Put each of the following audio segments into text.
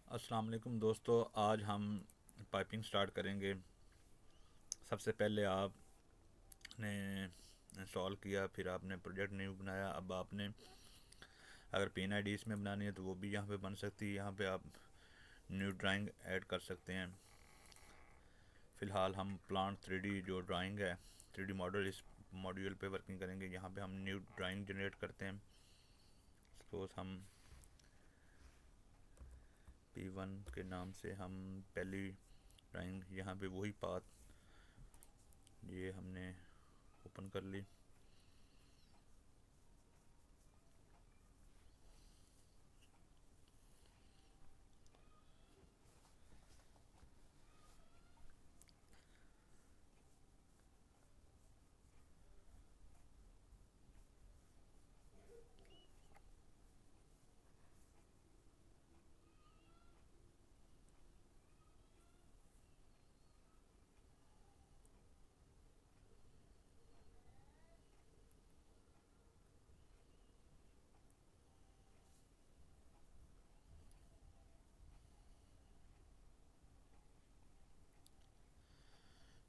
السلام علیکم دوستو، آج ہم پائپنگ سٹارٹ کریں گے۔ سب سے پہلے آپ نے انسٹال کیا، پھر آپ نے پروجیکٹ نیو بنایا۔ اب آپ نے اگر پی این آئی ڈی اس میں بنانی ہے تو وہ بھی یہاں پہ بن سکتی ہے، یہاں پہ آپ نیو ڈرائنگ ایڈ کر سکتے ہیں۔ فی الحال ہم پلانٹ 3D جو ڈرائنگ ہے 3D ماڈل، اس ماڈیول پہ ورکنگ کریں گے۔ یہاں پہ ہم نیو ڈرائنگ جنریٹ کرتے ہیں۔ سپوز ہم P1 کے نام سے ہم پہلی ڈرائنگ، یہاں پہ وہی پاتھ یہ ہم نے اوپن کر لی۔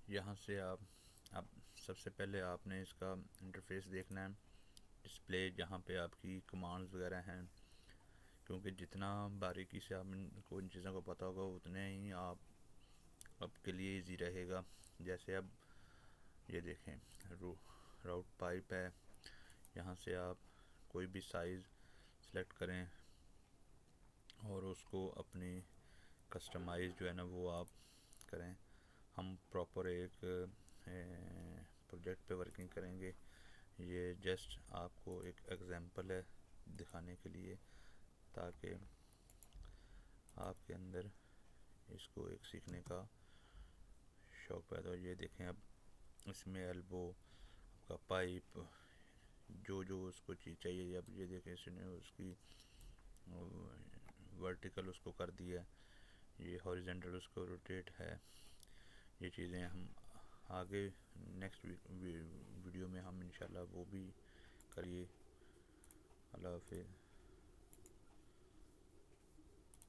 یہاں سے اب سب سے پہلے آپ نے اس کا انٹرفیس دیکھنا ہے، ڈسپلے جہاں پہ آپ کی کمانڈز وغیرہ ہیں، کیونکہ جتنا باریکی سے آپ کو ان چیزوں کو پتہ ہوگا اتنے ہی آپ کے لیے ایزی رہے گا۔ جیسے اب یہ دیکھیں، راؤٹ پائپ ہے، یہاں سے آپ کوئی بھی سائز سلیکٹ کریں اور اس کو اپنی کسٹمائز جو ہے نا وہ آپ کریں۔ ہم پراپر ایک پروجیکٹ پہ ورکنگ کریں گے۔ یہ جسٹ آپ کو ایک ایگزامپل ہے دکھانے کے لیے، تاکہ آپ کے اندر اس کو ایک سیکھنے کا شوق پیدا ہو۔ یہ دیکھیں، اب اس میں ایلبو کا پائپ جو اس کو چیز چاہیے، اب یہ دیکھیں اس نے اس کی ورٹیکل اس کو کر دیا، یہ ہاریزنٹل اس کو روٹیٹ ہے۔ یہ چیزیں ہم آگے نیکسٹ ویڈیو میں ہم انشاءاللہ وہ بھی کریے۔ اللہ حافظ۔